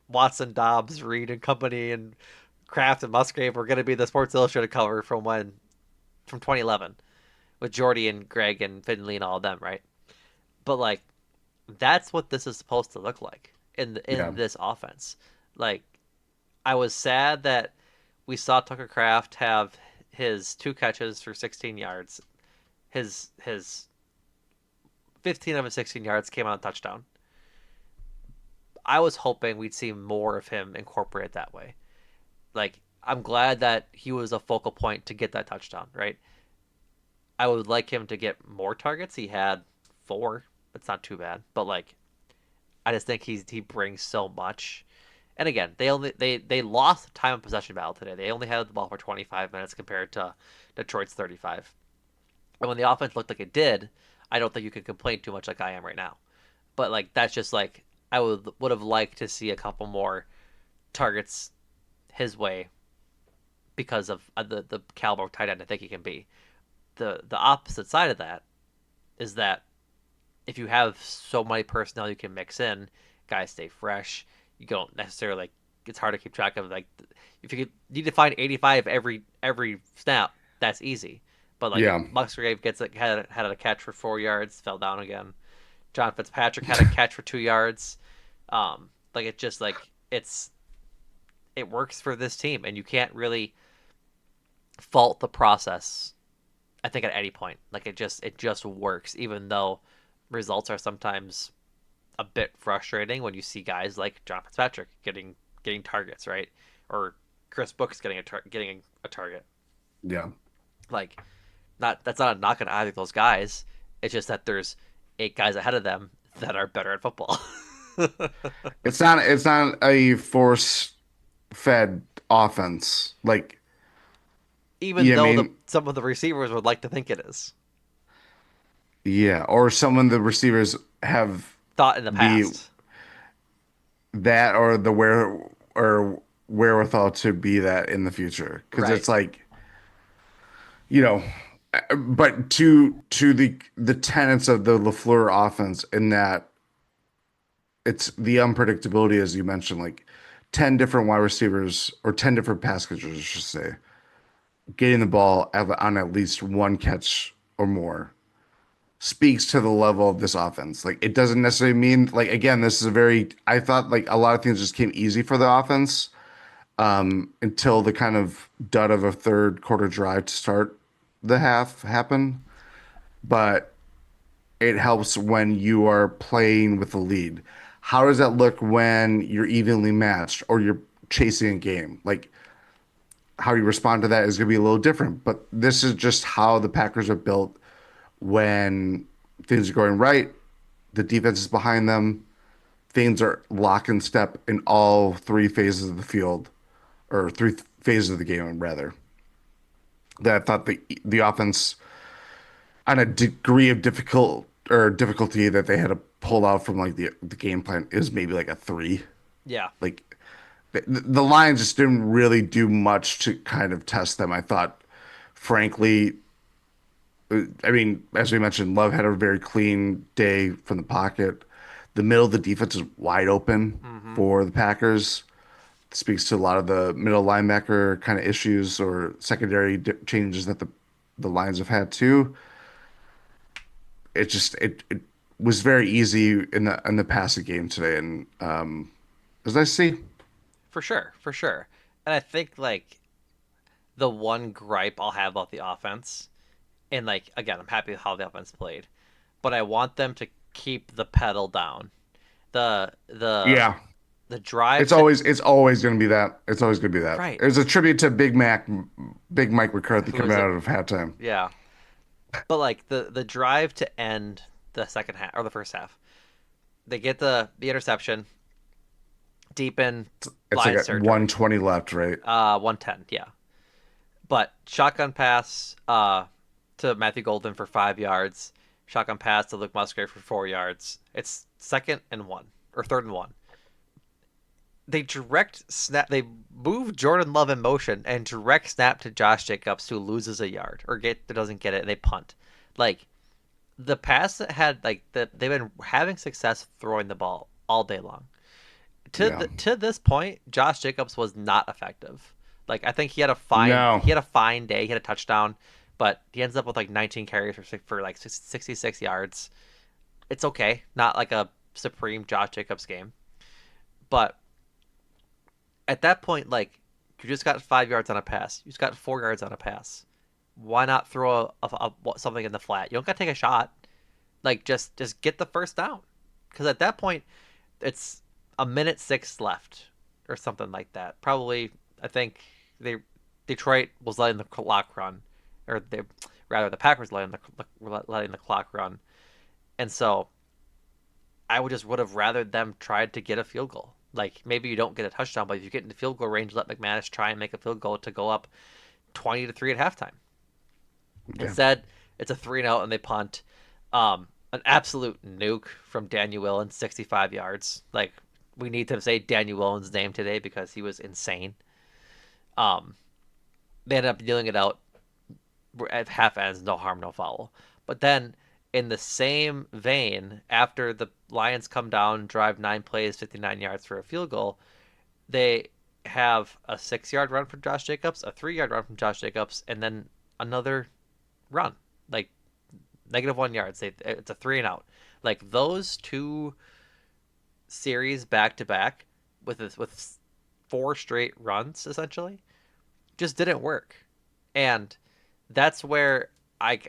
Watson, Dobbs, Reed, and company, and Kraft and Musgrave were going to be the Sports Illustrated cover from 2011 with Jordy and Greg and Finley and all of them, right? But like that's what this is supposed to look like Yeah. in this offense. Like I was sad that we saw Tucker Kraft have his 2 catches for 16 yards. His 15 of his 16 yards came on a touchdown. I was hoping we'd see more of him incorporate that way. Like I'm glad that he was a focal point to get that touchdown, right? I would like him to get more targets. He had 4. It's not too bad, but like I just think he brings so much. And again, they lost the time of possession battle today. They only had the ball for 25 minutes compared to Detroit's 35. And when the offense looked like it did, I don't think you could complain too much like I am right now. But like that's just like I would have liked to see a couple more targets his way because of the caliber of tight end I think he can be. The opposite side of that is that if you have so many personnel you can mix in, guys stay fresh. You don't necessarily like it's hard to keep track of like if you need to find 85 every snap, that's easy. But like if Yeah. Musgrave had a catch for 4 yards, fell down again. John Fitzpatrick had a catch for 2 yards. Like it just like it works for this team, and you can't really fault the process. I think at any point, like it just works, even though results are sometimes a bit frustrating when you see guys like John Fitzpatrick getting targets, right? Or Chris Brooks getting a target. Yeah. Like not that's not a knock on either of those guys. It's just that there's 8 guys ahead of them that are better at football. It's not a force fed offense. Like, Even yeah, I though mean, some of the receivers would like to think it is. yeah, or someone the receivers have Thought in the the past. that or the wherewithal to be that in the future. Because Right. it's like, you know, but to the tenets of the LaFleur offense in that it's the unpredictability, as you mentioned, like 10 different wide receivers or 10 different pass catchers, I should say, getting the ball on at least one catch or more speaks to the level of this offense. Like it doesn't necessarily mean like again, this is a very I thought like a lot of things just came easy for the offense until the kind of dud of a third quarter drive to start the half happened. But it helps when you are playing with the lead. How does that look when you're evenly matched or you're chasing a game? Like how you respond to that is going to be a little different. But this is just how the Packers are built when things are going right, the defense is behind them, things are lock and step in all three phases of the field, or three phases of the game, rather. That I thought the offense, on a degree of difficulty that they had to pull out from like the game plan, is maybe like a 3. Yeah, Like the Lions just didn't really do much to kind of test them. I thought, frankly, I mean, as we mentioned, Love had a very clean day from the pocket. The middle of the defense is wide open mm-hmm. for the Packers. Speaks to a lot of the middle linebacker kind of issues or secondary changes that the Lions have had too. It was very easy in the passing game today, and as I see, For sure, for sure. And I think like the one gripe I'll have about the offense, and like again, I'm happy with how the offense played, but I want them to keep the pedal down. The the yeah, the drive it's to always going to be that. It's always going to be that. right, There's a tribute to Big Mike McCarthy who coming is it? out of halftime. Yeah, but like the drive to end the second half or the first half, they get the interception deep in It's like Lions at territory. 120 left, right? 110, yeah. But shotgun pass to Matthew Golden for 5 yards. Shotgun pass to Luke Musgrave for 4 yards. It's second and one or third and one. They direct snap. They move Jordan Love in motion and direct snap to Josh Jacobs, who loses a yard or doesn't get it, and they punt. Like the pass that had they've been having success throwing the ball all day long. Yeah. To this point, Josh Jacobs was not effective. Like I think No. he had a fine day. He had a touchdown, but he ends up with like 19 carries for like 66 yards. It's okay, not like a supreme Josh Jacobs game, but at that point, like you just got 5 yards on a pass, you just got 4 yards on a pass. Why not throw something in the flat? You don't got to take a shot. Like just get the first down, because at that point it's a minute 6 left or something like that. Probably, I think they Detroit was letting the clock run, or they rather the Packers letting the clock run, And so I would have rather them tried to get a field goal. Like maybe you don't get a touchdown, but if you get into field goal range, let McManus try and make a field goal to go up 20-3 at halftime. Yeah. Instead, it's a 3-0 and they punt. An absolute nuke from Daniel Williams, 65 yards. Like we need to say Daniel Williams' name today because he was insane. Um, they ended up dealing it out at half ends, no harm, no foul. But then in the same vein, after the Lions come down, drive 9 plays, 59 yards for a field goal, they have a 6 yard run from Josh Jacobs, a 3 yard run from Josh Jacobs, and then another run. Like -1 yards. It's a 3-and-out. Like those two series back to back with 4 straight runs essentially just didn't work. And that's where I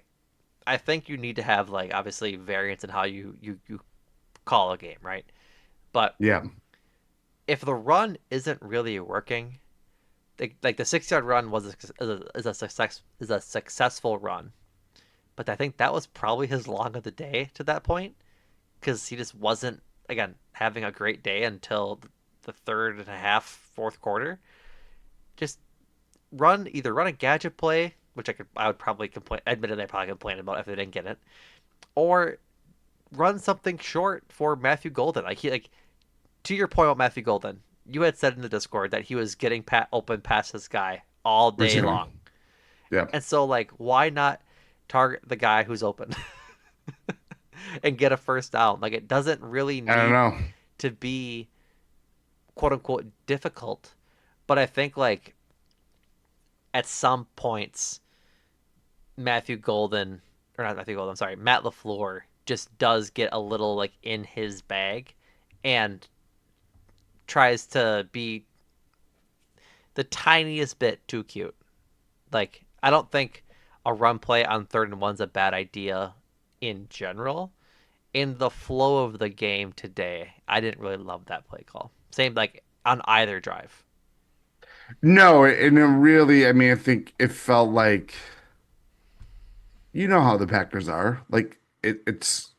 I think you need to have like obviously variance in how you call a game, right? But Yeah. if the run isn't really working, like the 6 yard run is a successful run, but I think that was probably his long of the day to that point because he just wasn't again having a great day until the third and a half, fourth quarter. Just run a gadget play, which I would probably complain. Admittedly, I probably complain about if they didn't get it, or run something short for Matthew Golden. Like to your point about Matthew Golden, you had said in the Discord that he was getting open past this guy all day Receiver. long, Yeah. and so like why not target the guy who's open and get a first down? Like it doesn't really I don't need know. to be quote unquote difficult, but I think like at some points Matthew Golden or not Matthew Golden, I'm sorry, Matt LaFleur just does get a little like in his bag and tries to be the tiniest bit too cute. Like I don't think a run play on 3rd and 1's a bad idea in general. In the flow of the game today, I didn't really love that play call. Same like on either drive. No, and it really, I mean, I think it felt like you know how the Packers are. Like it's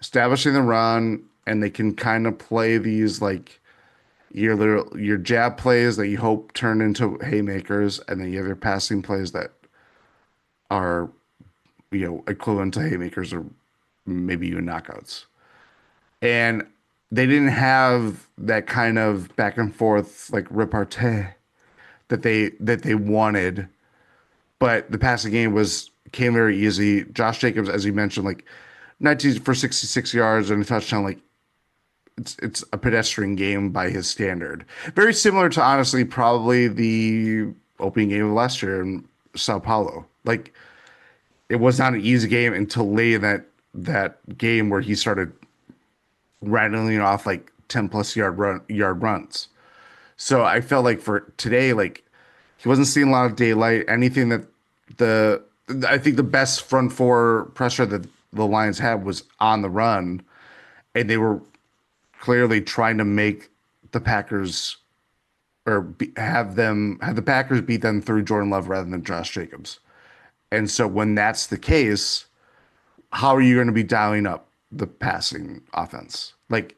establishing the run, and they can kind of play these like your jab plays that you hope turn into haymakers, and then you have your passing plays that are equivalent to haymakers or maybe even knockouts. And they didn't have that kind of back and forth like repartee that they wanted. But the passing game came very easy. Josh Jacobs, as you mentioned, like 19 for 66 yards and a touchdown. Like it's a pedestrian game by his standard. Very similar to honestly probably the opening game of last year in Sao Paulo. Like it was not an easy game until late in that game where he started rattling off like 10 plus yard runs. So I felt like for today, like he wasn't seeing a lot of daylight. Anything that the I think the best front four pressure that the Lions had was on the run, and they were clearly trying to make the Packers have the Packers beat them through Jordan Love rather than Josh Jacobs. And so when that's the case, how are you going to be dialing up the passing offense? Like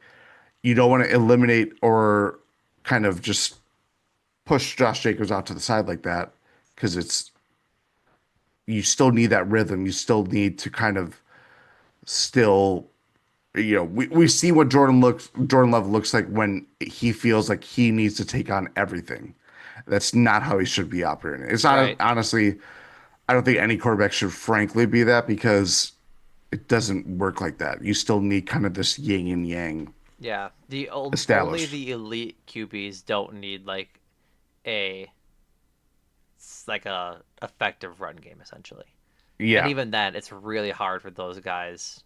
you don't want to eliminate or kind of just push Josh Jacobs out to the side like that because it's you still need that rhythm. You still need to kind of still we see what Jordan Love looks like when he feels like he needs to take on everything. That's not how he should be operating. It's not Right. honestly, I don't think any quarterback should frankly be that because it doesn't work like that. You still need kind of this yin and yang Yeah. Only established. the elite QBs don't need a like a effective run game essentially. And Yeah. even then, it's really hard for those guys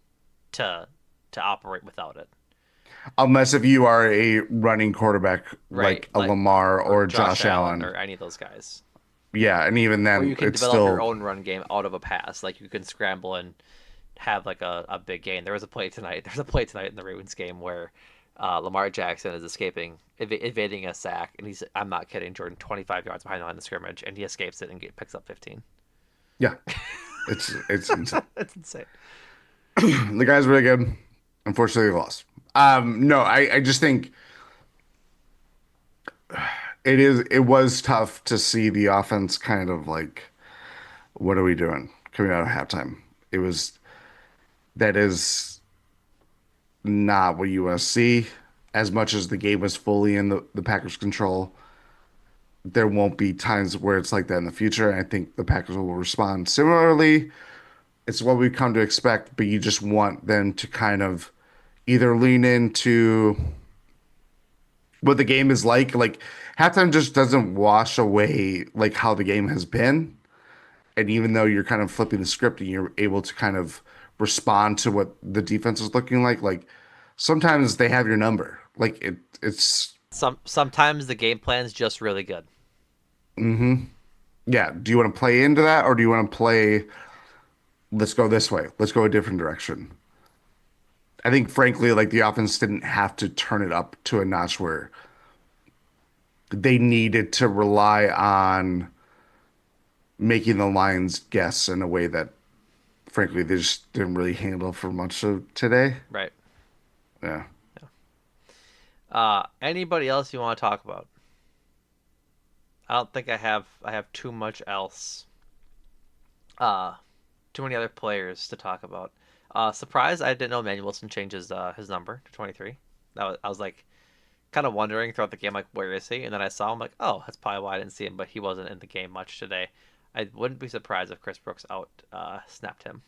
to to operate without it. Unless if you are a running quarterback Right. like a Like Lamar or or Josh Josh Allen Allen. or any of those guys. Yeah, and even Where then you can it's develop your still own run game out of a pass. Like you can scramble and have like a big gain. There was a play tonight. There's a play tonight in the Ravens game where Lamar Jackson is evading a sack, and I'm not kidding, Jordan, 25 yards behind the line of scrimmage, and he escapes it and picks up 15. yeah, it's insane. That's insane. The guy's really good. Unfortunately, he lost. No, I just think it was tough to see the offense kind of like, what are we doing coming out of halftime? It was that is not what you want to see. As much as the game was fully in the Packers' control, there won't be times where it's like that in the future. And I think the Packers will respond similarly. It's what we've come to expect, but you just want them to kind of either lean into what the game is like. Like halftime just doesn't wash away like how the game has been. And even though you're kind of flipping the script and you're able to kind of respond to what the defense is looking like sometimes they have your number. Like it's Sometimes the game plan's just really good. yeah. Do you want to play into that or do you want to play, let's go this way, let's go a different direction? I think frankly, like the offense didn't have to turn it up to a notch where they needed to rely on making the Lions guess in a way that frankly they just didn't really handle for much of today. Right. Yeah. Anybody else you want to talk about? I don't think I have too much else. Uh, Too many other players to talk about. Surprised I didn't know Emmanuel Wilson changes his number to 23. I was like kind of wondering throughout the game like where is he? And then I saw him like, oh, that's probably why I didn't see him, but he wasn't in the game much today. I wouldn't be surprised if Chris Brooks out snapped him,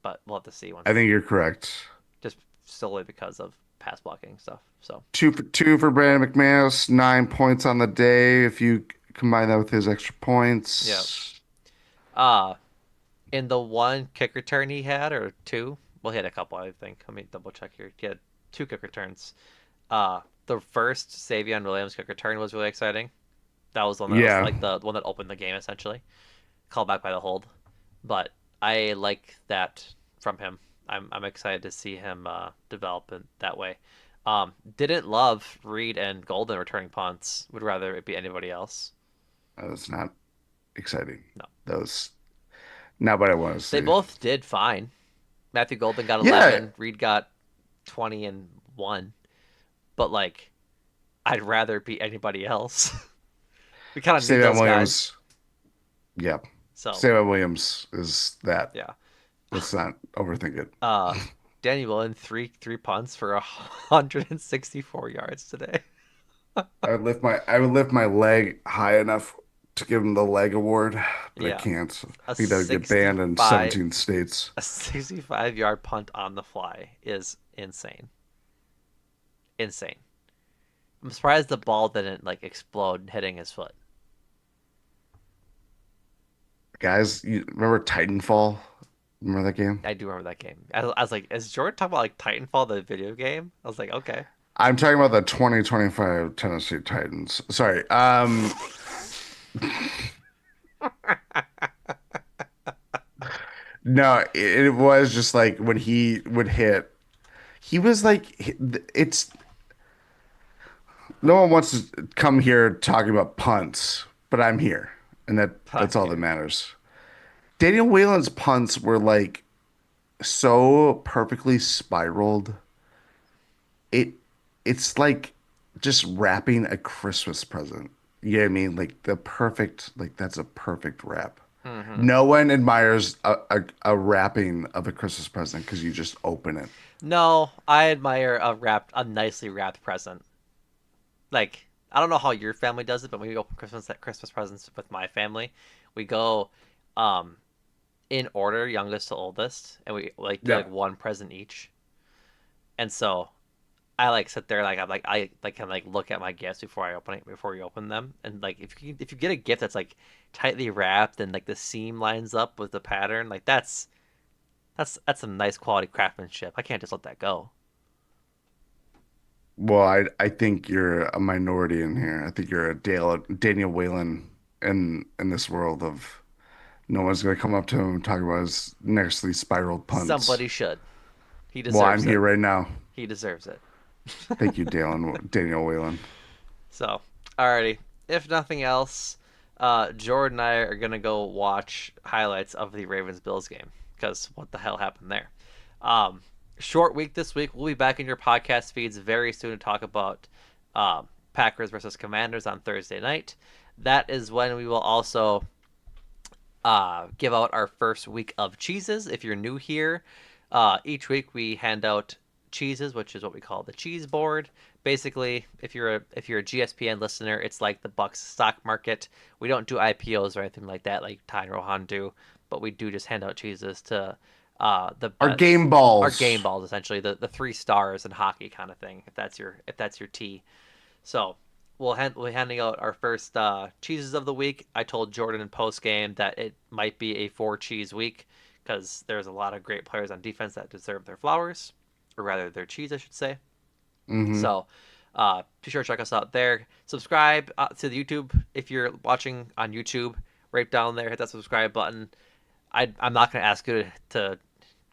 but we'll have to see I once think you're correct. just solely because of pass blocking stuff. So 2 for Brandon McManus, 9 points on the day. If you combine that with his extra yeah. points, Uh in the one kick return he had or two, well he had a couple I think. Let me double check here. He had two kick returns. The first Savion Williams kick return was really exciting. That was the one that was yeah, like the one that opened the game essentially. Called back by the hold. But I like that from him. I'm excited to see him develop in that way. Didn't love Reed and Golden returning punts. Would rather it be anybody else. that was not exciting. No, That was not what I want to they see. both did fine. Matthew Golden got Yeah, 11. Reed got 20 and one. But like, I'd rather it be anybody else. We kind of need Savion those guys. Williams. Yeah, So Savion Williams is that. yeah. Let's not overthink it. Uh, Danny Willen three punts for 164 yards today. I would lift my leg high enough to give him the leg award, but I Yeah, can't. I a think that would get banned in 65 17 states. a 65-yard punt on the fly is insane. Insane. I'm surprised the ball didn't like explode hitting his foot. Guys, you remember Titanfall? Remember that game? I do remember that game. I was like, is Jordan talking about like Titanfall, the video game? I was like, okay. I'm talking about the 2025 Tennessee Titans. Sorry. No, it was just like when he would hit, he was like, it's no one wants to come here talking about punts, but I'm here, and that's I'm all that here. matters. Daniel Whalen's punts were like so perfectly spiraled. It it's like just wrapping a Christmas present. You know what I mean? Like the perfect, like that's a perfect wrap. Hmm. No one admires a wrapping of a Christmas present because you just open it. No, I admire a nicely wrapped present. Like I don't know how your family does it, but when we open Christmas presents with my family, we go um in order, youngest to oldest, and we like do Yeah. like one present each. And so I like sit there like I'm like I like can like look at my gifts before we open them, and like if you get a gift that's like tightly wrapped and like the seam lines up with the pattern, like that's some nice quality craftsmanship. I can't just let that go. Well, I think you're a minority in here. I think you're a Daniel Whalen in this world of no one's gonna come up to him and talk about his nicely spiraled punts. Somebody should. He Well, I'm deserves here it. right now. He deserves it. Thank you, Daniel Whalen. So, alrighty. If nothing else, Jordan and I are gonna go watch highlights of the Ravens Bills game because what the hell happened there? Um, Short week this week. We'll be back in your podcast feeds very soon to talk about Packers versus Commanders on Thursday night. That is when we will also give out our first week of cheeses. If you're new here, each week we hand out cheeses, which is what we call the cheese board. Basically, if you're a GSPN listener, it's like the Bucks stock market. We don't do IPOs or anything like that, like Ty and Rohan do, but we do just hand out cheeses to the Our best, game our game balls. balls, essentially the three stars in hockey kind of thing. If that's your T. So we'll be handing out our first cheeses of the week. I told Jordan in post game that it might be a four cheese week because there's a lot of great players on defense that deserve their flowers, or rather their cheese, I should say. Hmm. So be sure to check us out there. Subscribe to the YouTube if you're watching on YouTube. Right down there, hit that subscribe button. I'm not going to ask you to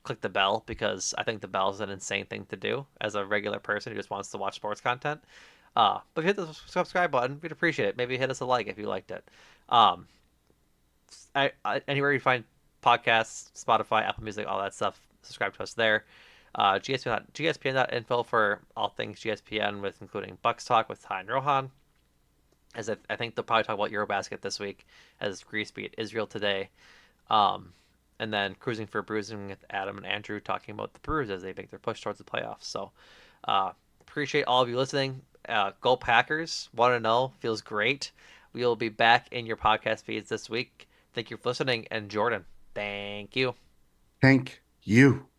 click the bell because I think the bell is an insane thing to do as a regular person who just wants to watch sports content. But hit the subscribe button. We'd appreciate it. Maybe hit us a like if you liked it. Um, Anywhere you find podcasts, Spotify, Apple Music, all that stuff, subscribe to us there. GSPN.info for all things GSPN, with including Bucks Talk with Ty and Rohan. As I think they'll probably talk about Eurobasket this week, as Greece beat Israel today. Um, and then Cruising for Bruising with Adam and Andrew talking about the Brewers as they make their push towards the playoffs. So appreciate all of you listening. Go Packers. 1-0 feels great. We will be back in your podcast feeds this week. Thank you for listening. And Jordan, thank you. Thank you.